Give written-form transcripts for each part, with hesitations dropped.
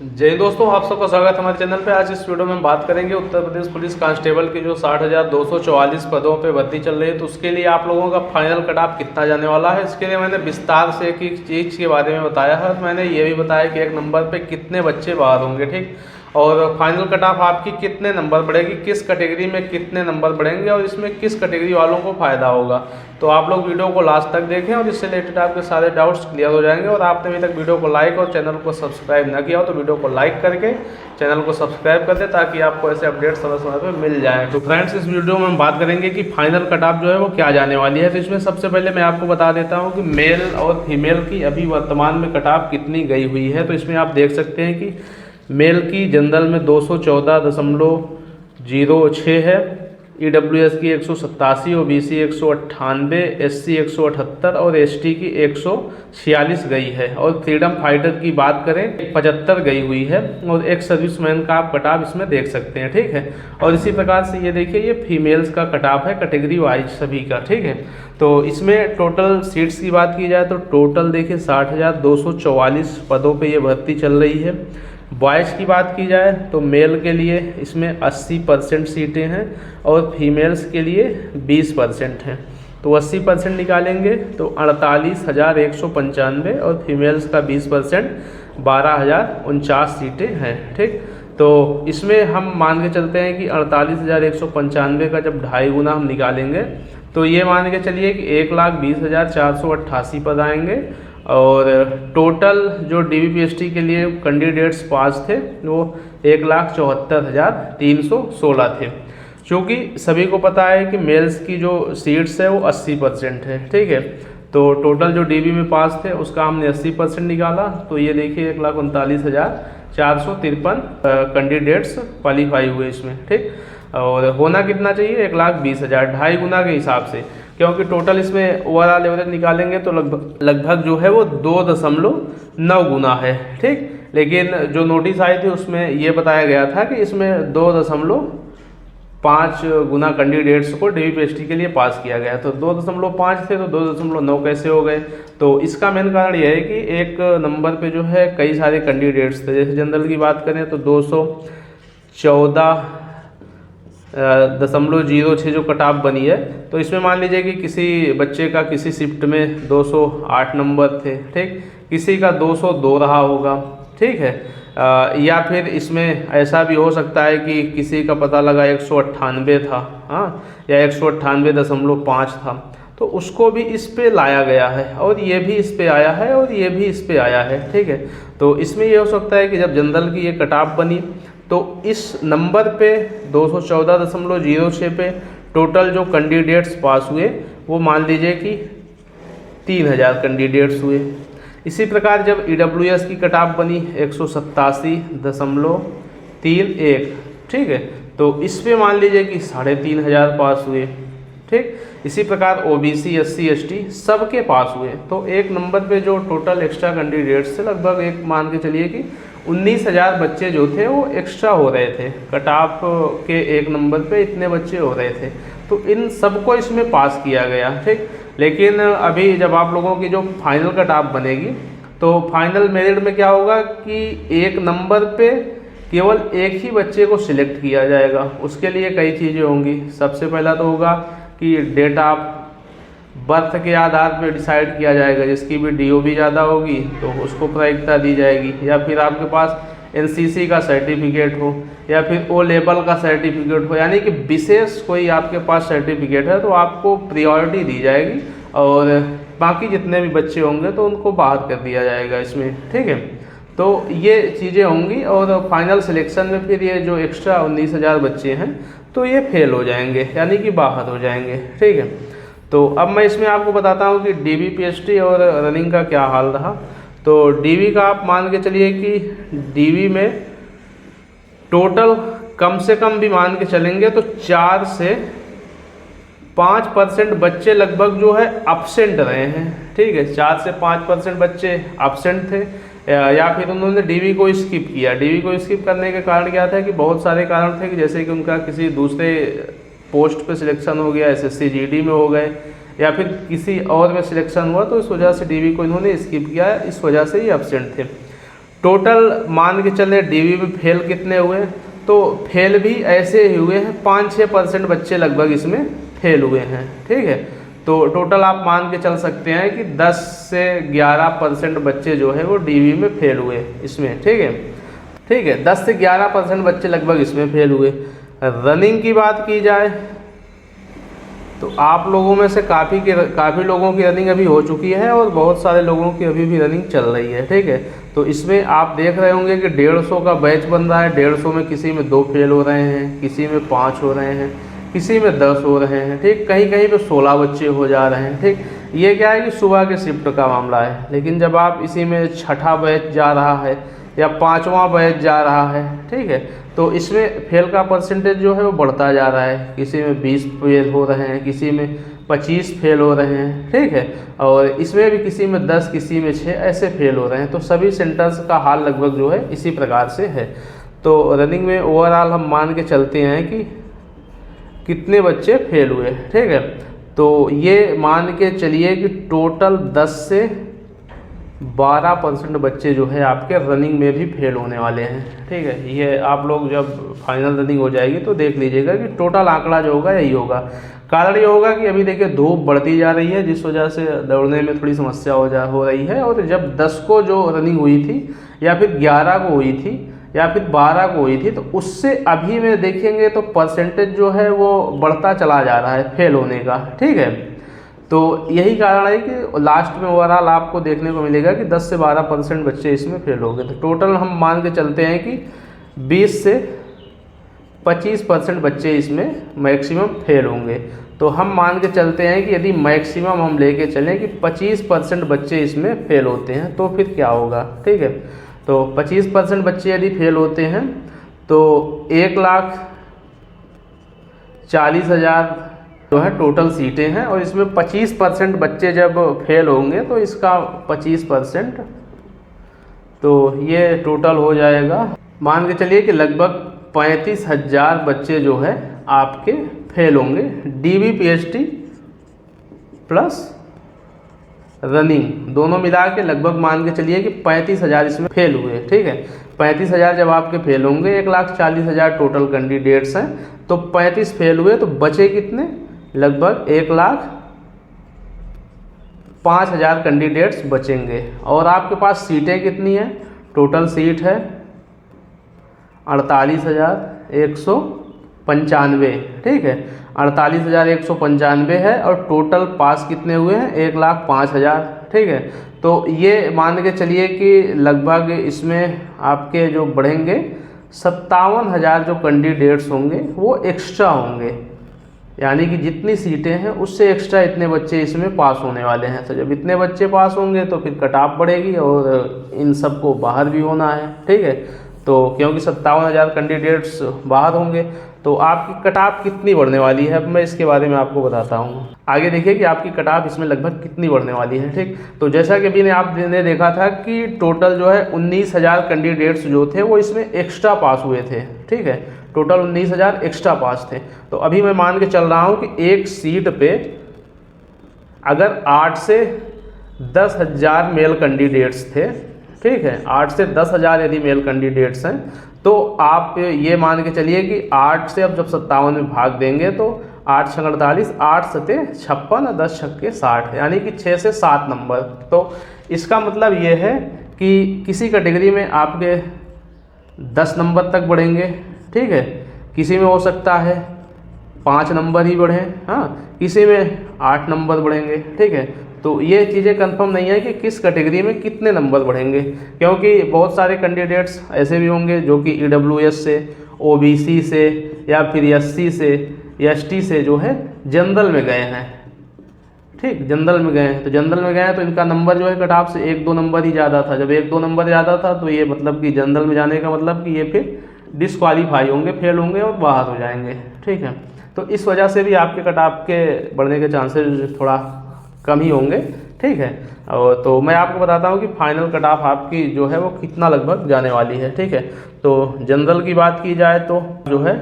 जय हिंद दोस्तों, आप सबका स्वागत है हमारे चैनल पे। आज इस वीडियो में हम बात करेंगे उत्तर प्रदेश पुलिस कांस्टेबल की जो 60,244 पदों पे भर्ती चल रही है, तो उसके लिए आप लोगों का फाइनल कट ऑफ कितना जाने वाला है। इसके लिए मैंने विस्तार से एक एक चीज़ के बारे में बताया है। तो मैंने ये भी बताया कि एक नंबर पे कितने बच्चे बाहर होंगे, ठीक, और फाइनल कट ऑफ आपकी कितने नंबर बढ़ेगी, किस कैटेगरी में कितने नंबर बढ़ेंगे और इसमें किस कैटेगरी वालों को फ़ायदा होगा। तो आप लोग वीडियो को लास्ट तक देखें और इससे रिलेटेड आपके सारे डाउट्स क्लियर हो जाएंगे। और आपने अभी तक वीडियो को लाइक और चैनल को सब्सक्राइब ना किया हो तो वीडियो को लाइक करके चैनल को सब्सक्राइब कर दें, ताकि आपको ऐसे अपडेट समय समय पर मिल जाए। तो फ्रेंड्स, इस वीडियो में हम बात करेंगे कि फाइनल कट ऑफ जो है वो क्या जाने वाली है। तो इसमें सबसे पहले मैं आपको बता देता हूँ कि मेल और फीमेल की अभी वर्तमान में कट ऑफ कितनी गई हुई है। तो इसमें आप देख सकते हैं कि मेल की जनरल में 214.06 है, EWS की 187, OBC 198, SC 178 और ST की 146 गई है। और फ्रीडम फाइटर की बात करें 75 गई हुई है। और एक सर्विसमैन का आप कट ऑफ इसमें देख सकते हैं, ठीक है। और इसी प्रकार से ये देखिए, ये फीमेल्स का कट ऑफ है कैटेगरी वाइज सभी का, ठीक है। तो इसमें टोटल सीट्स की बात की जाए तो टोटल देखिए 60,244 पदों पे ये भर्ती चल रही है। बॉयज़ की बात की जाए तो मेल के लिए इसमें 80% सीटें हैं और फीमेल्स के लिए 20% हैं। तो 80% निकालेंगे तो 48,195 और फीमेल्स का 20% 12,049 सीटें हैं, ठीक। तो इसमें हम मान के चलते हैं कि 48,195 का जब 2.5 गुना हम निकालेंगे तो ये मान के चलिए कि 1,20,488 पद आएंगे। और टोटल जो DVPST के लिए कैंडिडेट्स पास थे वो 1,74,316 थे। क्योंकि सभी को पता है कि मेल्स की जो सीट्स है वो 80% है, ठीक है। तो टोटल जो DV में पास थे उसका हमने 80% निकाला, तो ये देखिए 1,39,453 कैंडिडेट्स क्वालिफाई हुए इसमें, ठीक। और होना कितना चाहिए, 1,20,000, 2.5 गुना के हिसाब से, क्योंकि टोटल इसमें ओवरऑल एवरेज निकालेंगे तो लगभग जो है वो 2.9 गुना है, ठीक। लेकिन जो नोटिस आई थी उसमें ये बताया गया था कि इसमें 2.5 गुना कैंडिडेट्स को DVPST के लिए पास किया गया। तो 2.5 थे तो 2.9 कैसे हो गए। तो इसका मेन कारण यह है कि एक नंबर पे जो है कई सारे कैंडिडेट्स थे। जैसे जनरल की बात करें तो 214.06 जो कट ऑफ बनी है, तो इसमें मान लीजिए कि किसी बच्चे का किसी शिफ्ट में 208 नंबर थे, ठीक, किसी का 202 रहा होगा, ठीक है। या फिर इसमें ऐसा भी हो सकता है कि किसी का पता लगा 198 था, हाँ, या 198.5 था, तो उसको भी इस पे लाया गया है और ये भी इस पे आया है और ये भी इस पे आया है, ठीक है। तो इसमें ये हो सकता है कि जब जनरल की ये कट ऑफ बनी तो इस नंबर पे 214.06 पे टोटल जो कैंडिडेट्स पास हुए वो मान लीजिए कि 3,000 कैंडिडेट्स हुए। इसी प्रकार जब EWS की कट ऑफ बनी 187.31, ठीक है, तो इस पे मान लीजिए कि 3,500 पास हुए, ठीक। इसी प्रकार OBC, SC, ST सबके पास हुए। तो एक नंबर पे जो टोटल एक्स्ट्रा कैंडिडेट्स थे लगभग एक मान के चलिए कि 19,000 बच्चे जो थे वो एक्स्ट्रा हो रहे थे। कट ऑफ के एक नंबर पे इतने बच्चे हो रहे थे, तो इन सबको इसमें पास किया गया, ठीक। लेकिन अभी जब आप लोगों की जो फाइनल कट ऑफ बनेगी तो फाइनल मेरिट में क्या होगा कि एक नंबर पे केवल एक ही बच्चे को सिलेक्ट किया जाएगा। उसके लिए कई चीज़ें होंगी। सबसे पहला तो होगा कि डेट ऑफ बर्थ के आधार पर डिसाइड किया जाएगा। जिसकी भी DOB ज़्यादा होगी तो उसको प्राथमिकता दी जाएगी, या फिर आपके पास NCC का सर्टिफिकेट हो या फिर O लेवल का सर्टिफिकेट हो, यानी कि विशेष कोई आपके पास सर्टिफिकेट है तो आपको प्रायोरिटी दी जाएगी और बाकी जितने भी बच्चे होंगे तो उनको बाहर कर दिया जाएगा इसमें, ठीक है। तो ये चीज़ें होंगी और फाइनल सिलेक्शन में फिर ये जो एक्स्ट्रा 19,000 बच्चे हैं तो ये फेल हो जाएंगे, यानी कि बाहर हो जाएंगे, ठीक है। तो अब मैं इसमें आपको बताता हूँ कि DVPST और रनिंग का क्या हाल रहा। तो DV का आप मान के चलिए कि DV में टोटल कम से कम भी मान के चलेंगे तो 4 से 5% बच्चे लगभग जो है अब्सेंट रहे हैं, ठीक है। 4 से 5% बच्चे अब्सेंट थे या फिर उन्होंने DV को स्किप किया। DV को स्किप करने के कारण क्या था कि बहुत सारे कारण थे कि जैसे कि उनका किसी दूसरे पोस्ट पे सिलेक्शन हो गया, SSC GD में हो गए, या फिर किसी और में सिलेक्शन हुआ, तो इस वजह से DV को इन्होंने स्किप किया, इस वजह से ये एब्सेंट थे। टोटल मान के चले डीवी में फेल कितने हुए, तो फेल भी ऐसे ही हुए हैं, 5-6% बच्चे लगभग इसमें फेल हुए हैं। ठीक है, तो टोटल आप मान के चल सकते हैं कि 10 से 11% बच्चे जो है वो डीवी में फेल हुए इसमें। ठीक है, 10 से 11% बच्चे लगभग इसमें फेल हुए। रनिंग की बात की जाए तो आप लोगों में से काफ़ी लोगों की रनिंग अभी हो चुकी है और बहुत सारे लोगों की अभी भी रनिंग चल रही है। ठीक है, तो इसमें आप देख रहे होंगे कि 150 का बैच बन रहा है। 150 में किसी में 2 फेल हो रहे हैं, किसी में 5 हो रहे हैं, किसी में 10 हो रहे हैं। ठीक, कहीं कहीं पे 16 बच्चे हो जा रहे हैं। ठीक, ये क्या है कि सुबह के शिफ्ट का मामला है। लेकिन जब आप इसी में छठा बैच जा रहा है या 5वां बैच जा रहा है, ठीक है, तो इसमें फेल का परसेंटेज जो है वो बढ़ता जा रहा है। किसी में 20 फेल हो रहे हैं, किसी में 25 फेल हो रहे हैं। ठीक है, और इसमें भी किसी में 10, किसी में 6 ऐसे फेल हो रहे हैं। तो सभी सेंटर्स का हाल लगभग जो है इसी प्रकार से है। तो रनिंग में ओवरऑल हम मान के चलते हैं कि कितने बच्चे फेल हुए। ठीक है, तो ये मान के चलिए कि टोटल 10 से 12% बच्चे जो है आपके रनिंग में भी फेल होने वाले हैं। ठीक है, ये आप लोग जब फाइनल रनिंग हो जाएगी तो देख लीजिएगा कि टोटल आंकड़ा जो होगा यही होगा। कारण ये होगा कि अभी देखिए धूप बढ़ती जा रही है, जिस वजह से दौड़ने में थोड़ी समस्या हो रही है। और जब 10 को जो रनिंग हुई थी या फिर 11 को हुई थी या फिर 12 को हुई थी, तो उससे अभी में देखेंगे तो परसेंटेज जो है वो बढ़ता चला जा रहा है फेल होने का। ठीक है, तो यही कारण है कि लास्ट में ओवरऑल आपको देखने को मिलेगा कि 10 से 12% बच्चे इसमें फेल हो गए। तो टोटल हम मान के चलते हैं कि 20 से 25% बच्चे इसमें मैक्सिमम फेल होंगे। तो हम मान के चलते हैं कि यदि मैक्सिमम हम लेके चलें कि 25% बच्चे इसमें फेल होते हैं तो फिर क्या होगा। ठीक है, तो 25% बच्चे यदि फेल होते हैं तो 1,40,000 जो है टोटल सीटें हैं। और इसमें 25% बच्चे जब फेल होंगे तो इसका 25%, तो ये टोटल हो जाएगा, मान के चलिए कि लगभग 35,000 बच्चे जो है आपके फेल होंगे। डीवी पीएचटी प्लस रनिंग दोनों मिला के लगभग मान के चलिए कि 35,000 इसमें फेल हुए। ठीक है, 35,000 जब आपके फेल होंगे, 1,40,000 टोटल कैंडिडेट्स हैं, तो 35 फेल हुए तो बचे कितने, लगभग 1,05,000 कैंडिडेट्स बचेंगे। और आपके पास सीटें कितनी हैं, टोटल सीट है 48,195। ठीक है, 48,195 है और टोटल पास कितने हुए हैं, 1,05,000। ठीक है, तो ये मान के चलिए कि लगभग इसमें आपके जो बढ़ेंगे 57,000 जो कैंडिडेट्स होंगे वो एक्स्ट्रा होंगे। यानी कि जितनी सीटें हैं उससे एक्स्ट्रा इतने बच्चे इसमें पास होने वाले हैं। तो जब इतने बच्चे पास होंगे तो फिर कट ऑफ बढ़ेगी और इन सबको बाहर भी होना है। ठीक है, तो क्योंकि 57,000 कैंडिडेट्स बाहर होंगे तो आपकी कट ऑफ कितनी बढ़ने वाली है, अब मैं इसके बारे में आपको बताता हूँ। आगे देखिए कि आपकी कट ऑफ इसमें लगभग कितनी बढ़ने वाली है। ठीक, तो जैसा कि अभी आपने देखा था कि टोटल जो है 19,000 कैंडिडेट्स जो थे वो इसमें एक्स्ट्रा पास हुए थे। ठीक है, टोटल 19,000 एक्स्ट्रा पास थे। तो अभी मैं मान के चल रहा हूँ कि एक सीट पे अगर 8 से 10,000 मेल कैंडिडेट्स थे, ठीक है, 8 से 10,000 यदि मेल कैंडिडेट्स हैं, तो आप ये मान के चलिए कि 8 से अब जब 57 में भाग देंगे तो 8 × 48, 8 सते 56 और 10 छक्के 60, यानी कि 6 से 7 नंबर। तो इसका मतलब ये है कि किसी कैटेगरी में आपके 10 नंबर तक बढ़ेंगे। ठीक है, किसी में हो सकता है 5 नंबर ही बढ़ें, हाँ, किसी में 8 नंबर बढ़ेंगे। ठीक है, तो ये चीज़ें कंफर्म नहीं है कि किस कैटेगरी में कितने नंबर बढ़ेंगे, क्योंकि बहुत सारे कैंडिडेट्स ऐसे भी होंगे जो कि EWS से, OBC से या फिर SC से, ST से जो है जनरल में गए हैं। ठीक, जनरल में गए हैं, तो जनरल में गए हैं तो इनका नंबर जो है कट ऑफ से 1-2 नंबर ही ज़्यादा था। जब 1-2 नंबर ज़्यादा था तो ये मतलब कि जनरल में जाने का मतलब कि ये फिर डिस्क्वालीफाई होंगे, फेल होंगे और बाहर हो जाएंगे। ठीक है, तो इस वजह से भी आपके कट ऑफ के बढ़ने के चांसेस थोड़ा कम ही होंगे। ठीक है, और तो मैं आपको बताता हूँ कि फाइनल कट ऑफ आपकी जो है वो कितना लगभग जाने वाली है। ठीक है, तो जनरल की बात की जाए तो जो है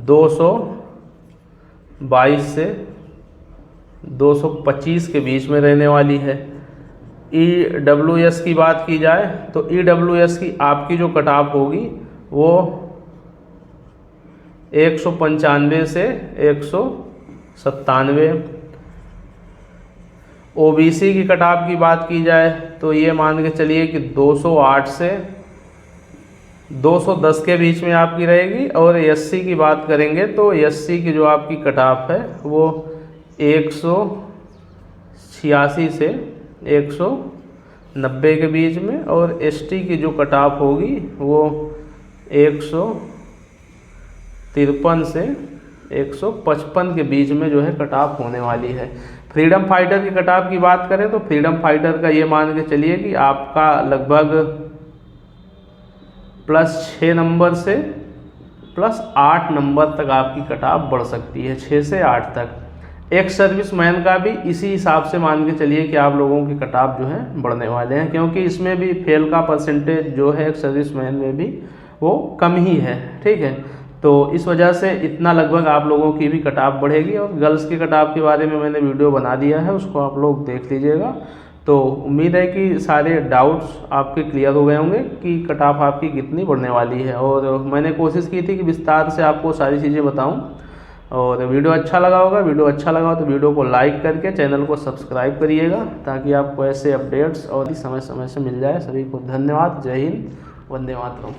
222 से 225 के बीच में रहने वाली है। EWS की बात की जाए तो EWS की आपकी जो कट ऑफ होगी वो 195 से 197। OBC की कट ऑफ की बात की जाए तो ये मान के चलिए कि 208 से 210 के बीच में आपकी रहेगी। और SC की बात करेंगे तो SC की जो आपकी कट ऑफ है वो 186 से 190 के बीच में। और ST की जो कट ऑफ होगी वो 153 से 155 के बीच में जो है कट ऑफ होने वाली है। फ्रीडम फाइटर की कट ऑफ की बात करें तो फ्रीडम फाइटर का ये मान के चलिए कि आपका लगभग +6 नंबर से +8 नंबर तक आपकी कट ऑफ बढ़ सकती है, 6 से 8 तक। एक सर्विसमैन का भी इसी हिसाब से मान के चलिए कि आप लोगों की कट ऑफ जो है बढ़ने वाले हैं, क्योंकि इसमें भी फेल का परसेंटेज जो है एक सर्विसमैन में भी वो कम ही है, ठीक है। तो इस वजह से इतना लगभग आप लोगों की भी कट ऑफ बढ़ेगी। और गर्ल्स की कट ऑफ के बारे में मैंने वीडियो बना दिया है, उसको आप लोग देख लीजिएगा। तो उम्मीद है कि सारे डाउट्स आपके क्लियर हो गए होंगे कि कट ऑफ आपकी कितनी बढ़ने वाली है। और मैंने कोशिश की थी कि विस्तार से आपको सारी चीज़ें बताऊं। और वीडियो अच्छा लगा होगा, वीडियो अच्छा लगा हो तो वीडियो को लाइक करके चैनल को सब्सक्राइब करिएगा, ताकि आपको ऐसे अपडेट्स और समय समय से मिल जाए। सभी को धन्यवाद। जय हिंद, वंदे मातरम।